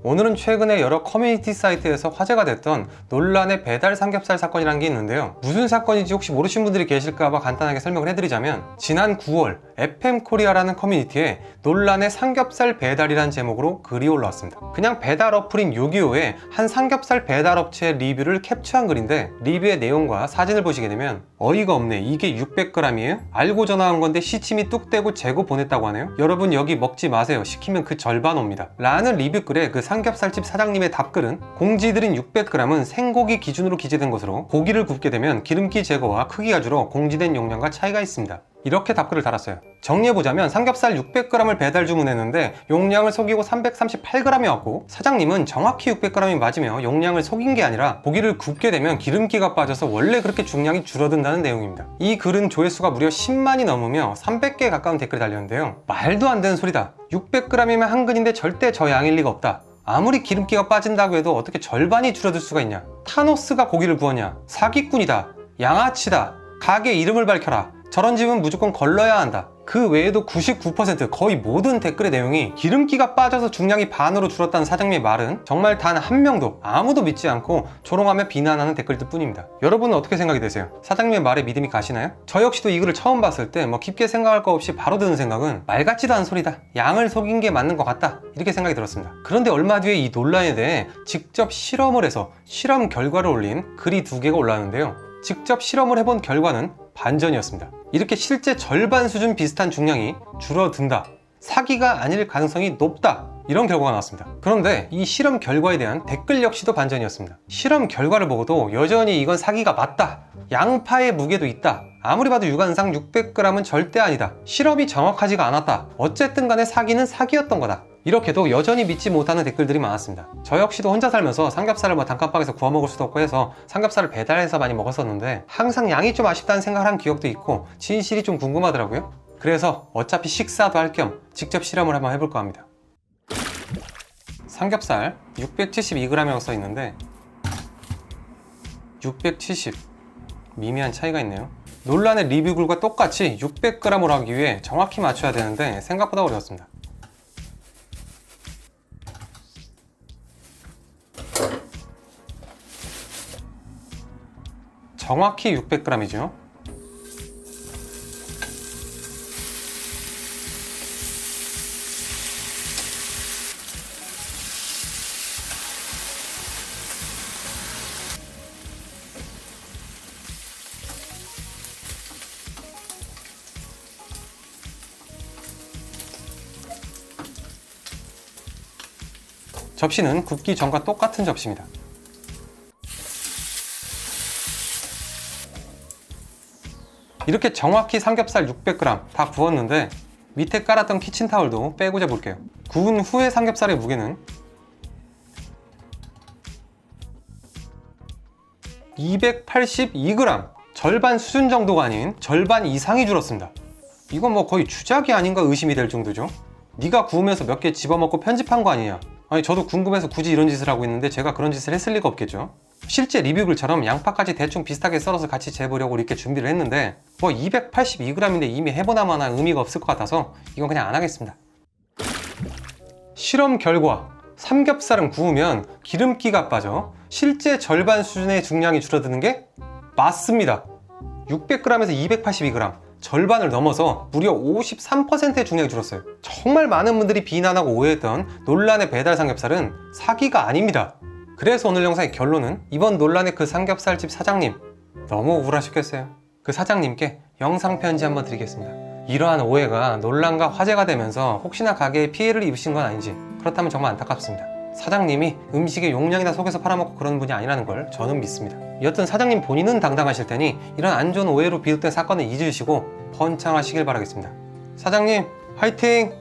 오늘은 최근에 여러 커뮤니티 사이트에서 화제가 됐던 논란의 배달 삼겹살 사건이라는 게 있는데요. 무슨 사건인지 혹시 모르신 분들이 계실까봐 간단하게 설명을 해드리자면, 지난 9월 FM코리아라는 커뮤니티에 논란의 삼겹살 배달이라는 제목으로 글이 올라왔습니다. 그냥 배달 어플인 요기요의 한 삼겹살 배달 업체의 리뷰를 캡처한 글인데, 리뷰의 내용과 사진을 보시게 되면 어이가 없네, 이게 600g이에요? 알고 전화한 건데 시침이 뚝 떼고 재고 보냈다고 하네요. 여러분 여기 먹지 마세요, 시키면 그 절반 옵니다 라는 리뷰글에 그 삼겹살집 사장님의 답글은, 공지드린 600g은 생고기 기준으로 기재된 것으로 고기를 굽게 되면 기름기 제거와 크기가 줄어 공지된 용량과 차이가 있습니다. 이렇게 답글을 달았어요. 정리해보자면 삼겹살 600g을 배달 주문했는데 용량을 속이고 338g이 왔고, 사장님은 정확히 600g이 맞으며 용량을 속인 게 아니라 고기를 굽게 되면 기름기가 빠져서 원래 그렇게 중량이 줄어든다는 내용입니다. 이 글은 조회수가 무려 10만이 넘으며 300개에 가까운 댓글이 달렸는데요. 말도 안 되는 소리다, 600g이면 한 근인데 절대 저 양일 리가 없다, 아무리 기름기가 빠진다고 해도 어떻게 절반이 줄어들 수가 있냐, 타노스가 고기를 구웠냐, 사기꾼이다, 양아치다, 가게 이름을 밝혀라, 저런 집은 무조건 걸러야 한다. 그 외에도 99% 거의 모든 댓글의 내용이 기름기가 빠져서 중량이 반으로 줄었다는 사장님의 말은 정말 단 한 명도 아무도 믿지 않고 조롱하며 비난하는 댓글들 뿐입니다. 여러분은 어떻게 생각이 되세요? 사장님의 말에 믿음이 가시나요? 저 역시도 이 글을 처음 봤을 때 깊게 생각할 거 없이 바로 드는 생각은 말 같지도 않은 소리다, 양을 속인 게 맞는 것 같다, 이렇게 생각이 들었습니다. 그런데 얼마 뒤에 이 논란에 대해 직접 실험을 해서 실험 결과를 올린 글이 2개가 올라왔는데요. 직접 실험을 해본 결과는 반전이었습니다. 이렇게 실제 절반 수준 비슷한 중량이 줄어든다, 사기가 아닐 가능성이 높다, 이런 결과가 나왔습니다. 그런데 이 실험 결과에 대한 댓글 역시도 반전이었습니다. 실험 결과를 보고도 여전히 이건 사기가 맞다, 양파의 무게도 있다, 아무리 봐도 육안상 600g은 절대 아니다, 실험이 정확하지가 않았다, 어쨌든 간에 사기는 사기였던 거다, 이렇게도 여전히 믿지 못하는 댓글들이 많았습니다. 저 역시도 혼자 살면서 삼겹살을 단칸방에서 구워 먹을 수도 없고 해서 삼겹살을 배달해서 많이 먹었었는데, 항상 양이 좀 아쉽다는 생각을 한 기억도 있고 진실이 좀 궁금하더라고요. 그래서 어차피 식사도 할 겸 직접 실험을 한번 해볼까 합니다. 삼겹살 672g이라고 써있는데 670, 미미한 차이가 있네요. 논란의 리뷰글과 똑같이 600g으로 하기 위해 정확히 맞춰야 되는데 생각보다 어려웠습니다. 정확히 600g이죠. 접시는 굽기 전과 똑같은 접시입니다. 이렇게 정확히 삼겹살 600g 다 구웠는데 밑에 깔았던 키친타올도 빼고 재볼게요. 구운 후의 삼겹살의 무게는 282g, 절반 수준 정도가 아닌 절반 이상이 줄었습니다. 이건 거의 주작이 아닌가 의심이 될 정도죠. 네가 구우면서 몇 개 집어먹고 편집한 거 아니냐. 아니 저도 궁금해서 굳이 이런 짓을 하고 있는데 제가 그런 짓을 했을 리가 없겠죠. 실제 리뷰글처럼 양파까지 대충 비슷하게 썰어서 같이 재보려고 이렇게 준비를 했는데 282g인데 이미 해보나마나 의미가 없을 것 같아서 이건 그냥 안 하겠습니다. 실험 결과, 삼겹살은 구우면 기름기가 빠져 실제 절반 수준의 중량이 줄어드는 게 맞습니다. 600g에서 282g, 절반을 넘어서 무려 53%의 중량이 줄었어요. 정말 많은 분들이 비난하고 오해했던 논란의 배달 삼겹살은 사기가 아닙니다. 그래서 오늘 영상의 결론은, 이번 논란의 그 삼겹살집 사장님 너무 우울하셨겠어요. 그 사장님께 영상 편지 한번 드리겠습니다. 이러한 오해가 논란과 화제가 되면서 혹시나 가게에 피해를 입으신 건 아닌지, 그렇다면 정말 안타깝습니다. 사장님이 음식의 용량이나 속여서 팔아먹고 그런 분이 아니라는 걸 저는 믿습니다. 여튼 사장님 본인은 당당하실 테니 이런 안 좋은 오해로 비롯된 사건을 잊으시고 번창하시길 바라겠습니다. 사장님 화이팅!